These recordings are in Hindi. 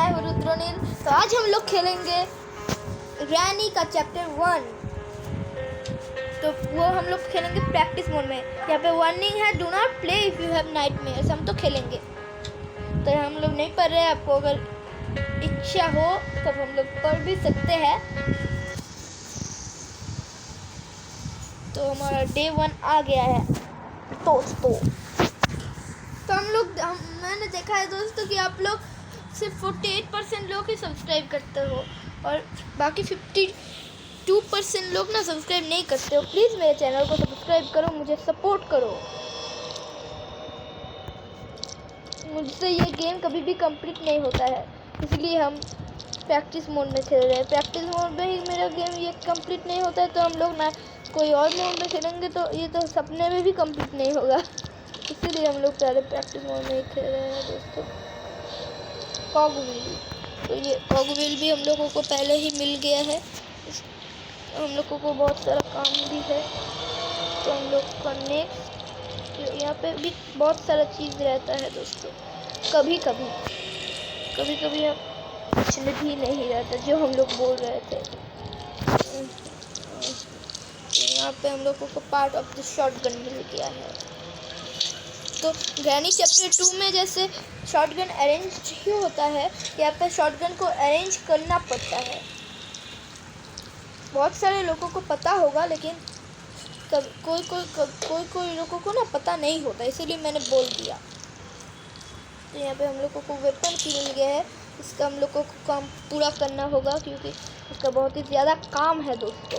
मैं हूँ रुद्रोनील। तो आज हम लोग खेलेंगे ग्रैनी का चैप्टर 1। तो वो हम लोग खेलेंगे प्रैक्टिस मोड में। यहाँ पे वार्निंग है, do not play if you have nightmares. हम तो खेलेंगे, तो हम लोग नहीं पढ़ रहे हैं। आपको अगर इच्छा हो तो हम लोग पढ़ भी सकते हैं। तो हमारा डे 1 आ गया है दोस्तों। तो मैंने देखा है दोस्तों कि आप लोग सिर्फ 48% लोग ही सब्सक्राइब करते हो और बाकी 52% लोग ना सब्सक्राइब नहीं करते हो। प्लीज़ मेरे चैनल को सब्सक्राइब करो, मुझे सपोर्ट करो। मुझसे ये गेम कभी भी कंप्लीट नहीं होता है, इसलिए हम प्रैक्टिस मोड में खेल रहे हैं। प्रैक्टिस मोड में ही मेरा गेम ये कंप्लीट नहीं होता है, तो हम लोग ना कोई और मोड में खेलेंगे तो ये तो सपने में भी कंप्लीट नहीं होगा। इसीलिए हम लोग पहले प्रैक्टिस मोड में ही खेल रहे हैं दोस्तों। कॉगविल, तो ये कॉगविल भी हम लोगों को पहले ही मिल गया है। हम लोगों को बहुत सारा काम भी है, तो हम लोग का नेक्स्ट यहाँ पे भी बहुत सारा चीज़ रहता है दोस्तों। कभी कभी हम कुछ भी नहीं रहता जो हम लोग बोल रहे थे। यहाँ पे हम लोगों को पार्ट ऑफ द शॉटगन मिल गया है। तो ग्रैनी चैप्टर 2 में जैसे शॉटगन अरेंज ही होता है, यहाँ पे शॉटगन को अरेंज करना पड़ता है। बहुत सारे लोगों को पता होगा, लेकिन कोई लोगों को ना पता नहीं होता, इसीलिए मैंने बोल दिया। तो यहाँ पे हम लोगों को वेपन की मिल गया है, इसका हम लोगों को काम पूरा करना होगा क्योंकि इसका बहुत ही ज़्यादा काम है दोस्तों।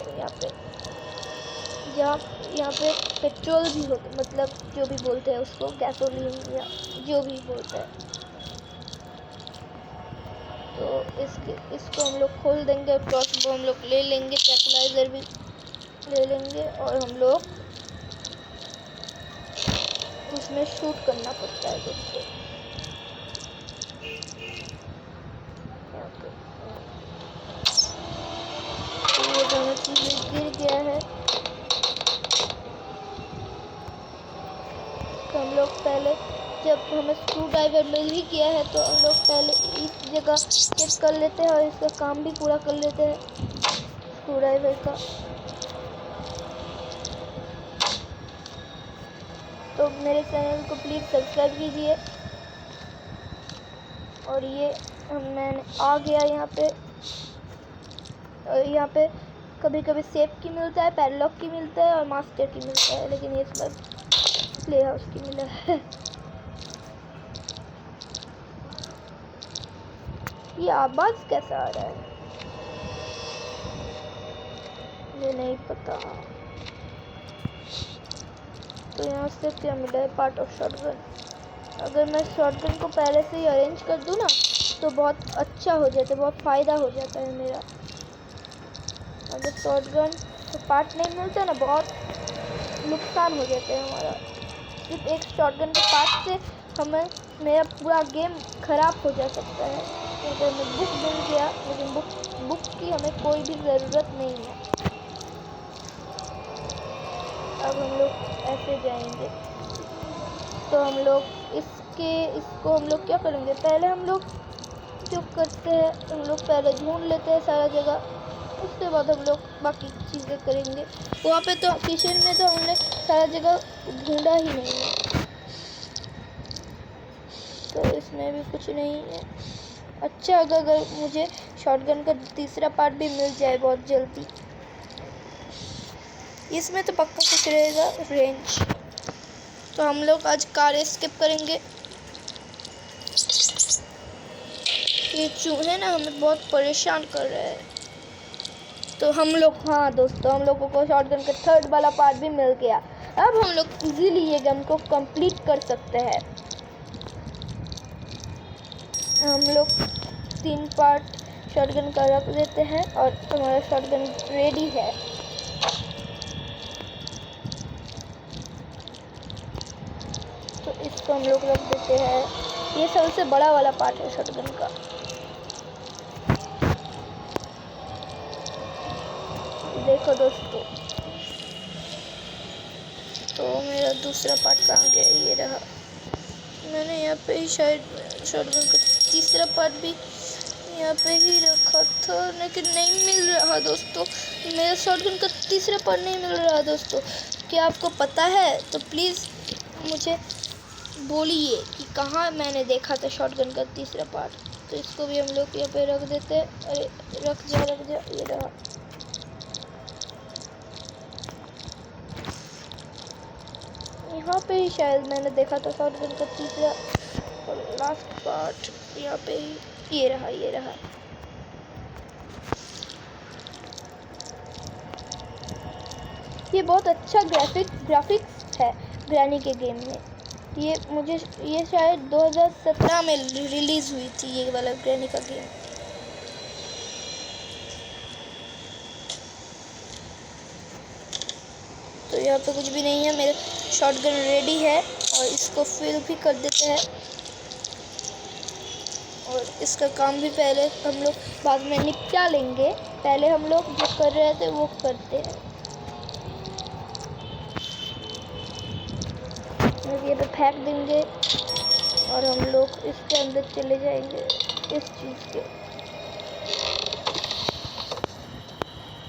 यहाँ पे पेट्रोल भी होता, मतलब जो भी बोलते हैं उसको, गैसोलीन या जो भी बोलते हैं। तो इसको हम लोग खोल देंगे, क्रॉसबो हम लोग ले लेंगे, ट्रैंक्विलाइजर भी ले लेंगे और हम लोग उसमें शूट करना पड़ता है दोस्तों। तो ये दोनों चीज़ें गिर गया है। तो हम लोग पहले, जब हमें स्क्रू ड्राइवर मिल ही गया है, तो हम लोग पहले इस जगह चेक कर लेते हैं और इसका काम भी पूरा कर लेते हैं स्क्रू ड्राइवर का। तो मेरे चैनल को प्लीज़ सब्सक्राइब कीजिए। और ये मैंने आ गया यहाँ पे। और यहाँ पे कभी कभी सेफ की मिलता है, पैडलॉक की मिलता है और मास्टर की मिलता है, लेकिन ये सब प्ले हाउस की मिला है। ये आवाज़ कैसा आ रहा है मुझे नहीं पता। तो यहाँ से क्या मिला है, पार्ट ऑफ शॉटगन। अगर मैं शॉटगन को पहले से ही अरेंज कर दूँ ना तो बहुत अच्छा हो जाता है, बहुत फ़ायदा हो जाता है मेरा। अगर शॉटगन तो पार्ट नहीं मिलता ना, बहुत नुकसान हो जाता है हमारा। सिर्फ एक शॉटगन के पार्ट से मेरा पूरा गेम ख़राब हो जा सकता है। तो अगर मैं बुक मिल गया, लेकिन बुक की हमें कोई भी ज़रूरत नहीं है। अब हम लोग ऐसे जाएंगे, तो हम लोग इसको हम लोग क्या करेंगे, पहले हम लोग जो करते हैं, हम लोग पहले ढूंढ लेते हैं सारा जगह, उसके बाद हम लोग बाकी चीज़ें करेंगे। वहाँ पे तो किचन में तो हमने सारा जगह ढूंढा ही नहीं है, तो इसमें भी कुछ नहीं है। अच्छा, अगर मुझे शॉटगन का तीसरा पार्ट भी मिल जाए बहुत जल्दी, इसमें तो पक्का कुछ रहेगा रेंज। तो हम लोग आज कार एस्केप करेंगे। ये चूहे ना हमें बहुत परेशान कर रहे हैं। तो हम लोग, हाँ दोस्तों, हम लोगों को शॉटगन का थर्ड वाला पार्ट भी मिल गया। अब हम लोग इजीली ये गेम को कंप्लीट कर सकते हैं। हम लोग 3 पार्ट शॉटगन का रख देते हैं और हमारा शॉटगन रेडी है। तो इसको हम लोग रख देते हैं। ये सबसे बड़ा वाला पार्ट है शॉटगन का। देखो दोस्तों, तो मेरा दूसरा पार्ट कहाँ गया, ये रहा। मैंने यहाँ पे ही शायद शॉटगन का तीसरा पार्ट भी यहाँ पे ही रखा था लेकिन नहीं मिल रहा दोस्तों। मेरा शॉटगन का तीसरा पार्ट नहीं मिल रहा दोस्तों। क्या आपको पता है तो प्लीज़ मुझे बोलिए कि कहाँ मैंने देखा था शॉटगन का तीसरा पार्ट। तो इसको भी हम लोग यहाँ पे रख देते हैं। अरे रख जा ये रहा। यहाँ पे ही शायद मैंने देखा था शॉटगन का तीसरा और लास्ट पार्ट। यहाँ पे ही ये रहा। ये बहुत अच्छा ग्राफिक्स है ग्रैनी के गेम में। ये शायद 2017 में रिलीज़ हुई थी ये वाला ग्रैनी का गेम। तो यहाँ पे कुछ भी नहीं है। मेरा शॉटगन रेडी है और इसको फिल भी कर देते हैं और इसका काम भी पहले हम लोग बाद में निपटा लेंगे। पहले हम लोग जो कर रहे थे वो करते हैं। ये तो फेंक देंगे और हम लोग इसके अंदर चले जाएंगे। इस चीज़ के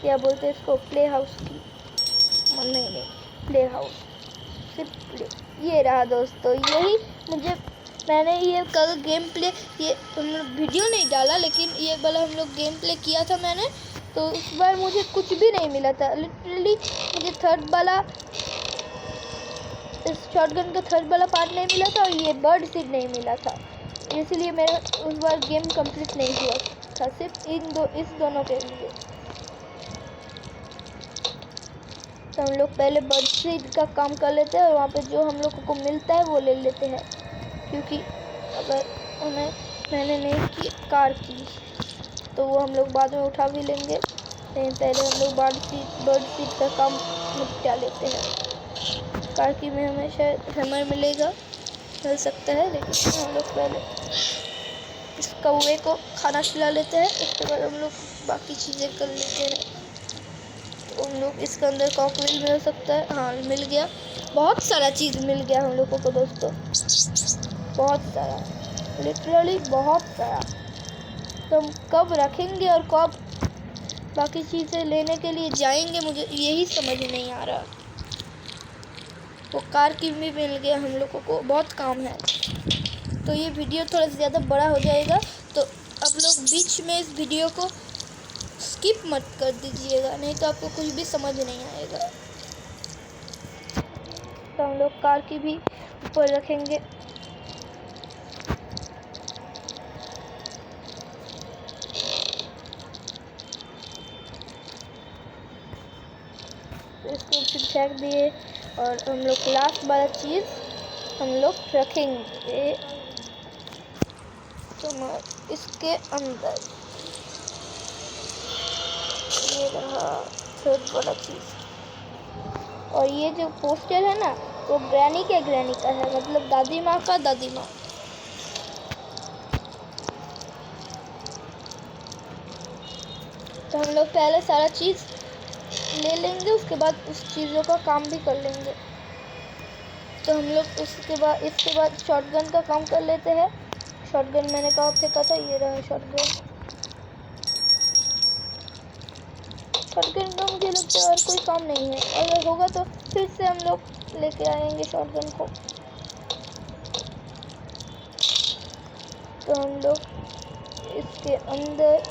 क्या बोलते हैं इसको, प्ले हाउस की नहीं प्ले हाउस, सिर्फ प्ले। ये रहा दोस्तों। यही मैंने ये कल गेम प्ले ये वीडियो नहीं डाला लेकिन ये वाला हम लोग गेम प्ले किया था मैंने। तो इस बार मुझे कुछ भी नहीं मिला था। लिटरली मुझे इस शॉटगन का थर्ड वाला पार्ट नहीं मिला था और ये बर्ड सीड नहीं मिला था। इसलिए मेरा उस बार गेम कंप्लीट नहीं हुआ था, सिर्फ इस दोनों के लिए। तो हम लोग पहले बर्ड सीड का काम कर लेते हैं और वहाँ पे जो हम लोग को मिलता है वो ले लेते हैं, क्योंकि अगर मैंने नहीं की कार की तो वो हम लोग बाद में उठा भी लेंगे। लेकिन पहले हम लोग बर्ड सीड का काम निपटा लेते हैं। कार की में हमें शायद हैमर मिल सकता है, लेकिन हम लोग पहले इस कौवे को खाना खिला लेते हैं। उसके बाद हम लोग बाकी चीज़ें कर लेते हैं। तो हम लोग इसके अंदर कॉकविल मिल सकता है। हाँ मिल गया, बहुत सारा चीज़ मिल गया हम लोगों को दोस्तों, बहुत सारा, लिटरली बहुत सारा। तो हम कब रखेंगे और कब बाकी चीज़ें लेने के लिए जाएंगे मुझे यही समझ नहीं आ रहा। वो कार की भी मिल गया हम लोगों को, बहुत काम है। तो ये वीडियो थोड़ा ज़्यादा बड़ा हो जाएगा तो आप लोग बीच में इस वीडियो को स्किप मत कर दीजिएगा, नहीं तो आपको कुछ भी समझ नहीं आएगा। तो हम लोग कार की भी ऊपर रखेंगे। तो इसको फिर फेंक दिए और हम लोग लास्ट वाला चीज़ हम लोग रखेंगे तो इसके अंदर। ये रहा थर्ड वाला चीज़। और ये जो पोस्टर है ना वो ग्रैनी का है, मतलब दादी माँ का दादी माँ। तो हम लोग पहले सारा चीज़ ले लेंगे, उसके बाद उस चीज़ों का काम भी कर लेंगे। तो हम लोग इसके बाद शॉटगन का काम कर लेते हैं। शॉटगन मैंने कहाँ फेंका था, ये रहा शॉटगन का मुझे लगता है और कोई काम नहीं है। अगर होगा तो फिर से हम लोग लेके आएंगे शॉटगन को। तो हम लोग इसके अंदर,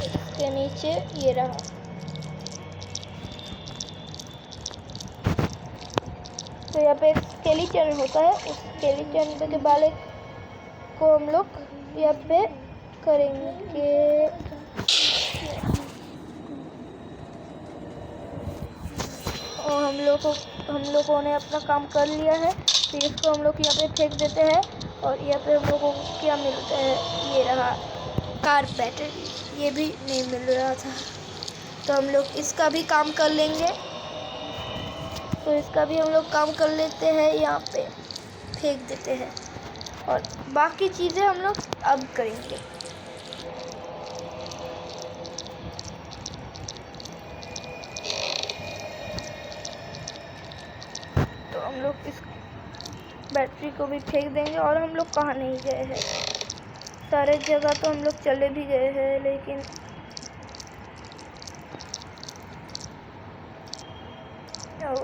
इसके नीचे ये रहा। तो यहाँ पे एक स्केलेटन होता है, उस स्केलेटन के बाले को हम लोग यहाँ पे करेंगे। और हम लोगों ने अपना काम कर लिया है। तो इसको हम लोग यहाँ पे फेंक देते हैं। और यहाँ पे हम लोगों को क्या मिलता है, ये रहा कार बैटरी, ये भी नहीं मिल रहा था। तो हम लोग इसका भी काम कर लेंगे। तो इसका भी हम लोग काम कर लेते हैं, यहाँ पे फेंक देते हैं। और बाकी चीज़ें हम लोग अब करेंगे। तो हम लोग इस बैटरी को भी फेंक देंगे। और हम लोग कहाँ नहीं गए हैं, सारे जगह तो हम लोग चले भी गए हैं, लेकिन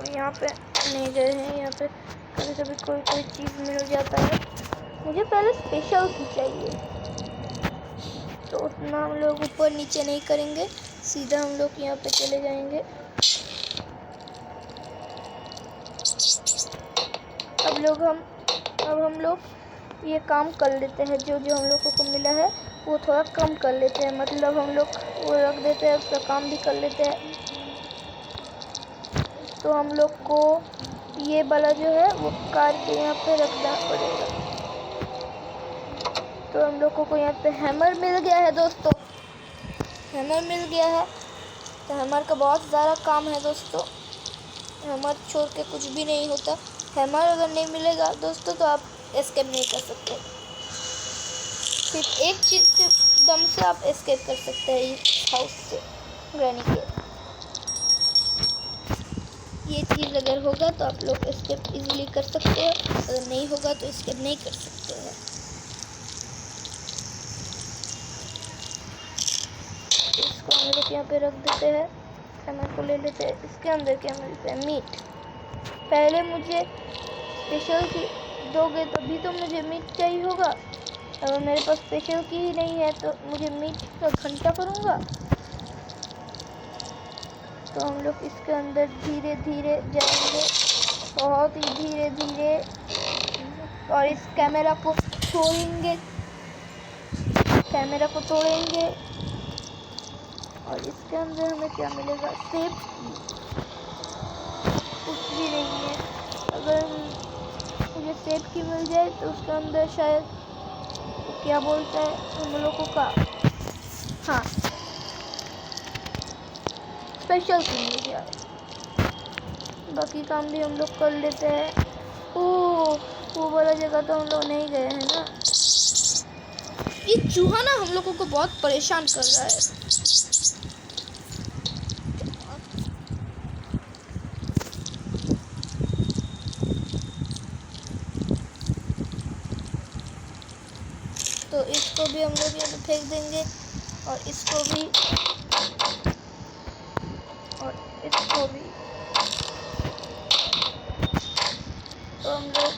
यहाँ पे नहीं गए हैं। यहाँ पे कभी कभी कोई चीज़ मिल जाता है। मुझे पहले स्पेशल की चाहिए, तो उतना हम लोग ऊपर नीचे नहीं करेंगे, सीधा हम लोग यहाँ पे चले जाएंगे। अब हम लोग ये काम कर लेते हैं, जो जो हम लोगों को मिला है वो थोड़ा कम कर लेते हैं, मतलब हम लोग वो रख देते हैं, उसका काम भी कर लेते हैं। तो हम लोग को ये वाला जो है वो कार के यहाँ पे रखना पड़ेगा। तो हम लोगों को यहाँ पे हैमर मिल गया है दोस्तों, हैमर मिल गया है। तो हैमर का बहुत ज़्यादा काम है दोस्तों, हैमर छोड़ के कुछ भी नहीं होता। हैमर अगर नहीं मिलेगा दोस्तों तो आप एस्केप नहीं कर सकते। सिर्फ एक चीज़ के दम से आप एस्केप कर सकते हैं इस हाउस से, ग्रैनी के। ये चीज़ अगर होगा तो आप लोग एस्केप इजीली कर सकते हैं, अगर नहीं होगा तो एस्केप नहीं कर सकते हैं। इसको हम लोग यहाँ पे रख देते हैं, हैमर को ले लेते हैं। इसके अंदर क्या मिलता है? मीट। पहले मुझे स्पेशल की दोगे तभी तो मुझे मीट चाहिए होगा। अगर मेरे पास स्पेशल की ही नहीं है तो मुझे मीट का घंटा करूँगा। तो हम लोग इसके अंदर धीरे धीरे जाएंगे, बहुत ही धीरे धीरे, और इस कैमरा को तोड़ेंगे, कैमरा को तोड़ेंगे। और इसके अंदर हमें क्या मिलेगा? सेफ की। कुछ भी नहीं है। अगर मुझे सेफ की मिल जाए तो उसके अंदर शायद क्या बोलता है हम लोगों का, हाँ, स्पेशल की मिल जाए। बाकी काम भी हम लोग कर लेते हैं। वो वाला जगह तो हम लोग नहीं गए हैं ना। ये चूहा ना हम लोगों को बहुत परेशान कर रहा है। तो इसको भी हम लोग यहाँ पे फेंक देंगे, और इसको भी, और इसको भी। तो हम लोग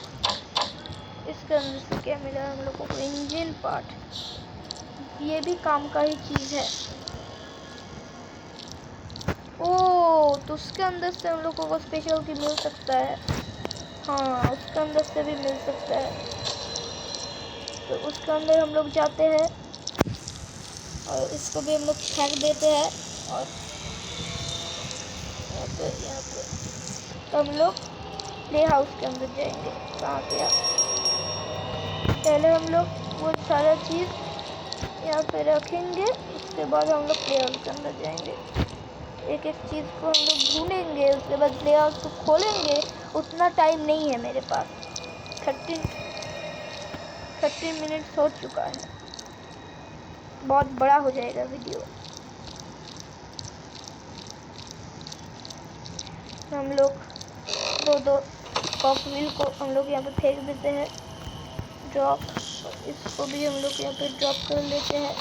इसके अंदर से क्या मिला हम लोगों को? Engine part. ये भी काम का ही चीज़ है। ओह, तो उसके अंदर से हम लोगों को स्पेशल की मिल सकता है। हाँ, उसके अंदर से भी मिल सकता है। तो उसके अंदर हम लोग जाते हैं और इसको भी हम लोग फेंक देते हैं। और यहाँ पे तो हम लोग प्ले हाउस के अंदर जाएंगे। कहाँ गया? पहले हम लोग वो सारा चीज़ यहाँ पे रखेंगे, उसके बाद हम लोग प्ले हाउस के अंदर जाएंगे। एक एक चीज़ को हम लोग ढूंढेंगे, उसके बाद प्ले हाउस को खोलेंगे। उतना टाइम नहीं है मेरे पास, 30 मिनट्स हो चुका है, बहुत बड़ा हो जाएगा वीडियो। हम लोग दो कॉकव्हील को हम लोग यहाँ पे फेंक देते हैं, ड्रॉप। इसको भी हम लोग यहाँ पे ड्रॉप कर लेते हैं।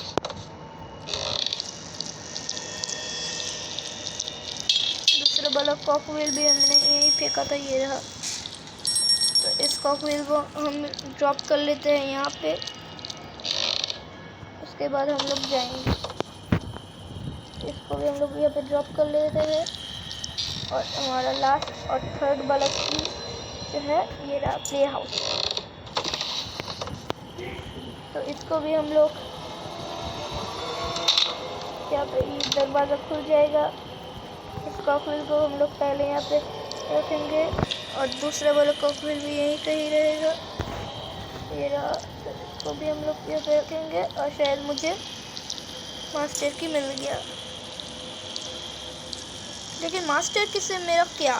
दूसरा वाला कॉकव्हील भी हमने यहीं फेंका था, ये रहा। तो इस कॉकव्हील को हम ड्रॉप कर लेते हैं यहाँ पे। उसके बाद हम लोग जाएंगे, इसको भी हम लोग यहाँ पे ड्रॉप कर लेते हैं। और हमारा लास्ट और थर्ड वाला की जो है ये रहा, प्ले हाउस। तो इसको भी हम लोग यहाँ पे, ये दरवाज़ा खुल जाएगा। इस कॉकव्हील को हम लोग पहले यहाँ पे रखेंगे, और दूसरे वाला कॉकव्हील भी यहीं कहीं रहेगा, ये रहा। तो इसको भी हम लोग यहाँ पे रखेंगे। और शायद मुझे मास्टर की मिल गया, लेकिन मास्टर की से मेरा क्या,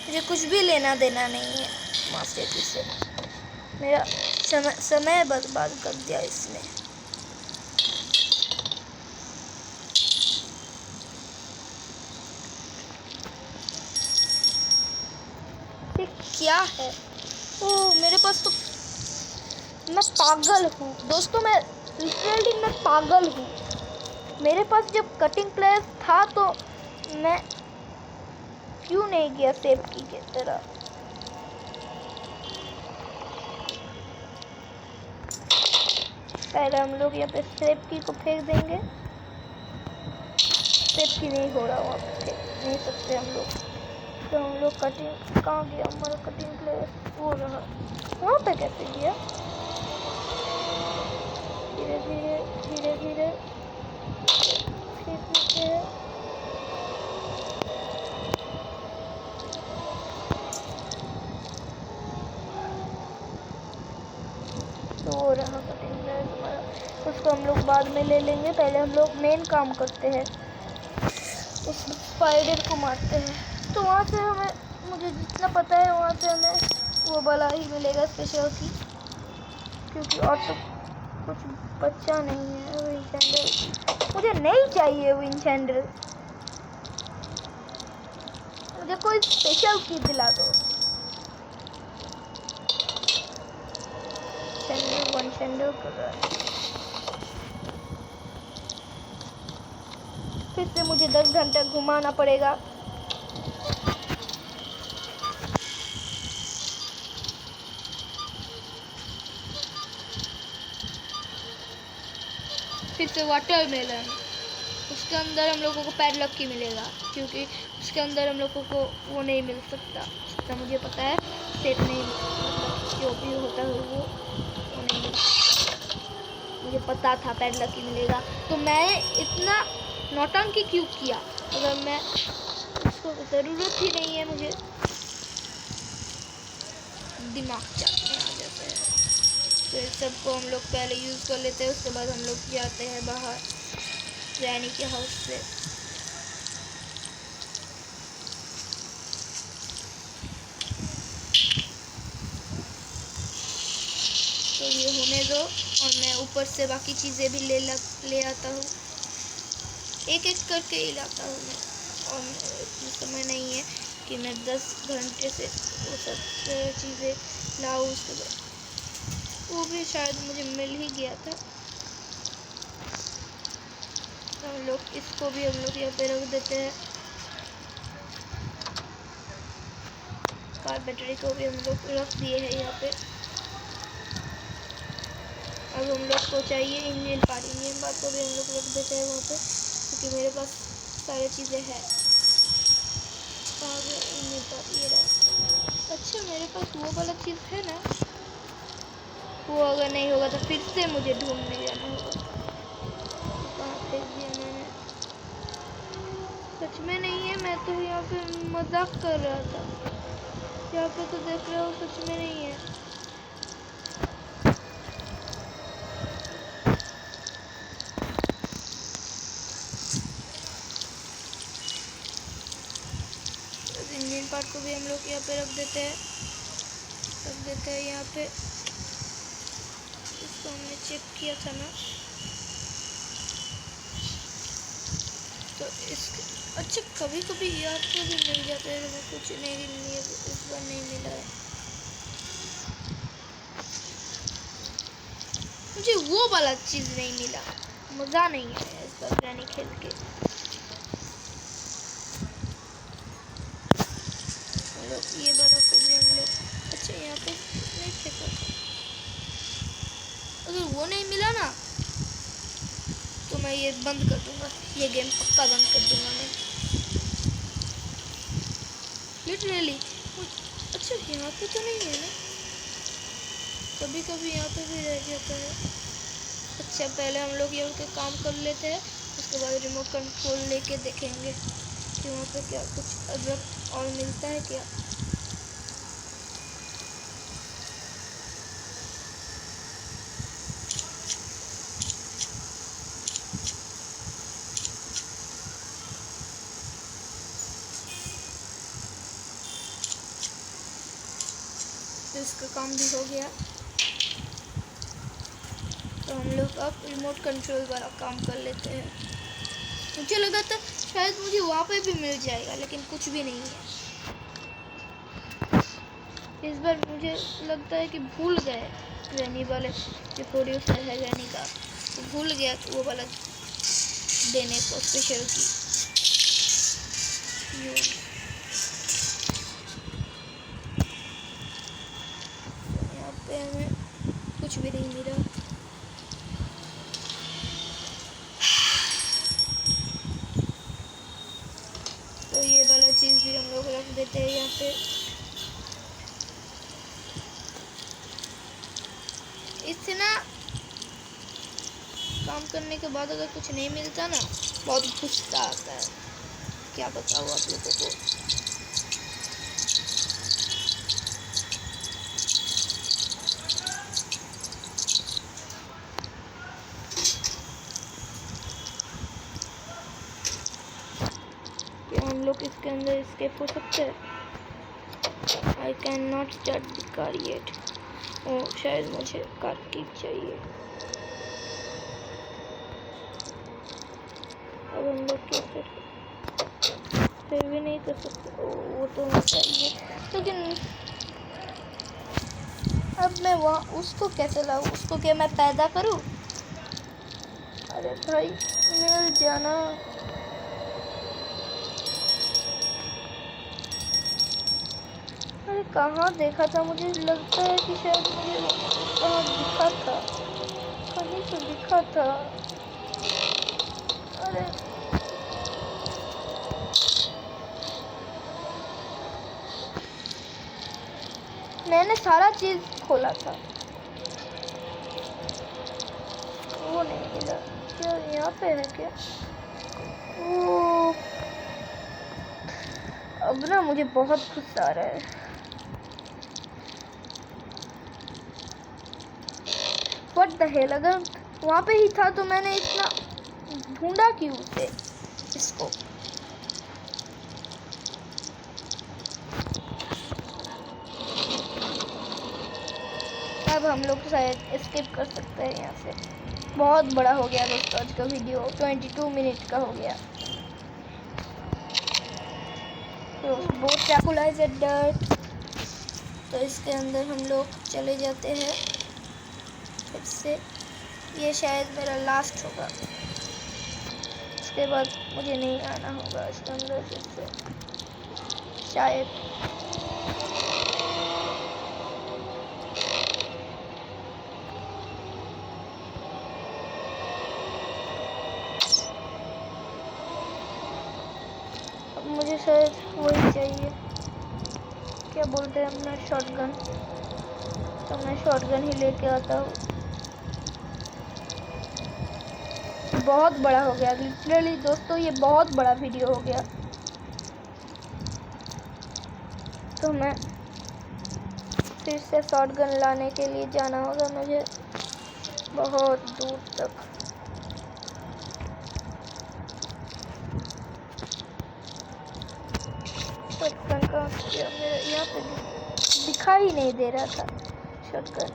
मुझे कुछ भी लेना देना नहीं है मास्टर की से। मेरा समय बर्बाद कर दिया इसने। ये क्या है? ओह, मेरे पास तो, मैं पागल हूँ दोस्तों। मैं लिटरली मैं पागल हूँ। मेरे पास जब कटिंग प्लेस था तो मैं क्यों नहीं किया सेफ की के तरह। पहले हम लोग यहाँ पे सेफ की को फेंक देंगे। सेफ की नहीं हो रहा, वहाँ पे फेंक नहीं सकते हम लोग। तो हम लोग कटिंग कहाँ गया हमारा कटिंग प्लेस? वो रहा, वहाँ पे कैसे गया? धीरे धीरे धीरे धीरे फेंक देते हैं। तो वो रहा कटिंग प्लेस हमारा, उसको हम लोग बाद में ले लेंगे। पहले हम लोग मेन काम करते हैं, उस स्पाइडर को मारते हैं। तो वहाँ से हमें, मुझे जितना पता है वहाँ से हमें वो वाला ही मिलेगा स्पेशल की, क्योंकि और तो कुछ बचा नहीं है। विंड सैंडल मुझे नहीं चाहिए, विंड सैंडल मुझे कोई स्पेशल की दिला दो। सैंडल वन सैंडल कर रहा है। फिर से मुझे 10 घंटा घुमाना पड़ेगा। फिर से वाटरमेलन, उसके अंदर हम लोगों को पैडलॉक की मिलेगा, क्योंकि उसके अंदर हम लोगों को वो नहीं मिल सकता। जितना मुझे पता है सेफ नहीं, मतलब जो भी होता है वो नहीं मिल सकता। मुझे पता था पैडलॉक की मिलेगा, तो मैं इतना नौटंकी क्यों किया? अगर मैं उसको ज़रूरत ही नहीं है, मुझे दिमाग चाटने आ जाता है। तो इस सबको हम लोग पहले यूज़ कर लेते हैं, उसके बाद हम लोग जाते हैं बाहर रैनी के हाउस से। तो ये होने दो और मैं ऊपर से बाकी चीज़ें भी ले आता हूँ, एक एक करके ही लाता हूँ मैं। और इतना समय नहीं है कि मैं 10 घंटे से वो सब चीज़ें लाऊँ। उसके बाद वो भी शायद मुझे मिल ही गया था। तो हम लोग इसको भी हम लोग यहाँ पे रख देते हैं। कार बैटरी को भी हम लोग रख दिए हैं यहाँ पे। अब हम लोग को चाहिए इंजन पार्ट को भी हम लोग रख देते हैं वहाँ पे, क्योंकि मेरे पास सारी चीज़ें हैं। कहाँ गया इंजन पार्ट? ये रहा। अच्छा मेरे पास वो वाला चीज़ है ना, वो अगर नहीं होगा तो फिर से मुझे ढूंढने जाना होगा। कहाँ फेंक दिया मैंने? सच में नहीं है, मैं तो यहाँ पे मजाक कर रहा था। यहाँ पे तो देख रहे हो सच में नहीं है। इंजन पार्ट को भी हम लोग यहाँ पे रख देते हैं यहाँ पे। इसको हमने चेक किया था ना, तो इसके अच्छा कभी कभी यहाँ पे भी मिल जाते हैं, मैं कुछ नहीं इस बार नहीं मिला है मुझे। वो वाला चीज़ नहीं मिला, मज़ा नहीं आया इस बार रैनी खेल के। ये वाला को भी हम लोग, अच्छा यहाँ पे नहीं फेंका था। अगर वो नहीं मिला ना तो मैं ये बंद कर दूंगा, ये गेम पक्का बंद कर दूंगा मैं लिटरली। अच्छा यहाँ पे तो नहीं है ना, कभी कभी यहाँ पे भी रह जाता है। अच्छा पहले हम लोग ये काम कर लेते हैं, उसके बाद रिमोट कंट्रोल लेके देखेंगे कि वहाँ पे क्या कुछ अदर और मिलता है क्या। तो इसका काम भी हो गया। तो हम लोग अब रिमोट कंट्रोल वाला काम कर लेते हैं। मुझे लगा था शायद मुझे वहाँ पे भी मिल जाएगा, लेकिन कुछ भी नहीं है। इस बार मुझे लगता है कि भूल गए रैनी वाले जो प्रोड्यूसर है रैनी का, तो भूल गया कि वो वाला देने को स्पेशल की। यहाँ पे हमें कुछ भी नहीं मिला। तो ये वाला चीज़ भी हम लोग रख देते हैं यहाँ पे। इससे ना काम करने के बाद अगर कुछ नहीं मिलता ना, बहुत गुस्सा आता है, क्या बताऊँ आप लोगों को। क्या हम लोग इसके अंदर एस्केप हो सकते हैं? I can not start the car yet. ओ शायद मुझे कार की चाहिए। अब हम लोग कैसे फिर भी नहीं कर सकते। ओ वो तो हमें चाहिए, लेकिन अब मैं वहाँ उसको कैसे लाऊँ? उसको क्या मैं पैदा करूँ? अरे भाई मिल जाना। अरे कहाँ देखा था? मुझे लगता है कि शायद मुझे कहाँ दिखा था, कहीं तो दिखा था। अरे मैंने सारा चीज खोला था, वो नहीं मिला। क्या यहाँ पे है क्या? ओ अब ना मुझे बहुत गुस्सा आ रहा है। व्हाट द हेल, अगर वहाँ पे ही था तो मैंने इतना ढूंढा क्यों उसे इसको? अब हम लोग शायद स्किप कर सकते हैं यहाँ से। बहुत बड़ा हो गया दोस्तों आज का वीडियो, 22 मिनट का हो गया। तो बोट ट्रैकुलाइज डर्ट, तो इसके अंदर हम लोग चले जाते हैं फिर से। ये शायद मेरा लास्ट होगा, उसके बाद मुझे नहीं आना होगा इसके अंदर फिर से शायद। अब मुझे शायद वही चाहिए, क्या बोलते हैं अपना शॉटगन, तो मैं शॉटगन ही लेके आता हूँ। बहुत बड़ा हो गया लिटरली दोस्तों, ये बहुत बड़ा वीडियो हो गया। तो मैं फिर से शॉटगन लाने के लिए जाना होगा मुझे बहुत दूर तक। शॉटगन का मेरा यहाँ पे दिखाई नहीं दे रहा था शॉटगन।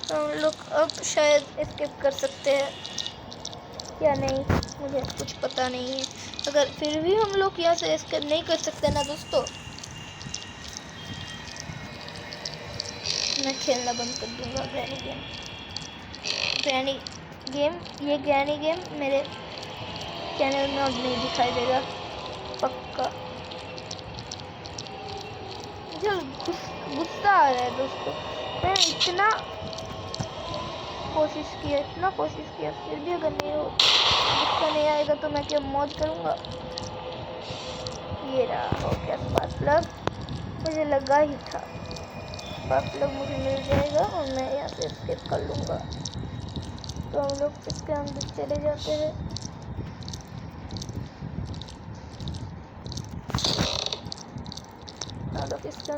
तो हम लोग अब शायद स्किप कर सकते हैं या नहीं, मुझे कुछ पता नहीं है। अगर फिर भी हम लोग यहाँ से स्किप नहीं कर सकते ना दोस्तों, मैं खेलना बंद कर दूंगा ग्रैनी गेम। ये ग्रैनी गेम मेरे चैनल में अब नहीं दिखाई देगा पक्का। मुझे गुस्सा आ रहा है दोस्तों, मैंने इतना कोशिश किया फिर भी अगर नहीं हो, गुस्सा नहीं आएगा तो मैं क्या मौज करूँगा। ये रहा हो गया स्पार्क प्लग, मुझे लगा ही था स्पार्क प्लग मुझे मिल जाएगा और मैं यहाँ से स्किप कर लूँगा। तो हम लोग इसके अंदर चले जाते हैं। हम लोग इसका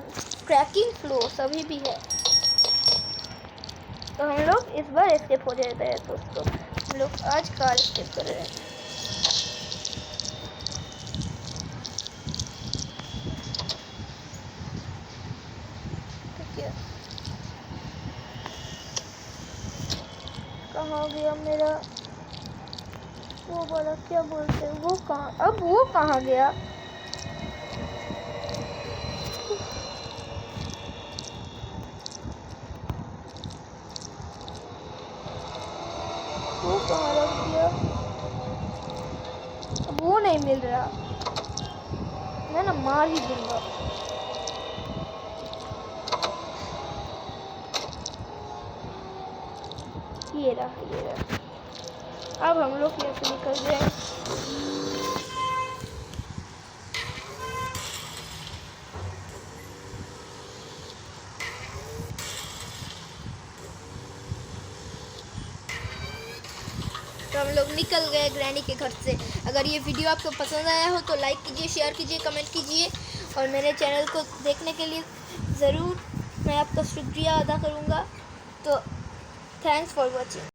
क्रैकिंग फ्लो सभी भी है, तो हम लोग इस बार स्किप हो जाते हैं दोस्तों। हम लोग आज कार स्किप कर रहे हैं। कहाँ गया मेरा वो वाला, क्या बोलते हैं वो, कहाँ अब वो कहाँ गया? वो कहाँ रख दिया? अब वो नहीं मिल रहा, मैं ना मार ही दूंगा। ये रहा। अब हम लोग यहाँ से निकल जाए। तो हम लोग निकल गए ग्रैनी के घर से। अगर ये वीडियो आपको पसंद आया हो तो लाइक कीजिए, शेयर कीजिए, कमेंट कीजिए और मेरे चैनल को देखने के लिए ज़रूर मैं आपका शुक्रिया अदा करूँगा। तो थैंक्स फॉर वॉचिंग।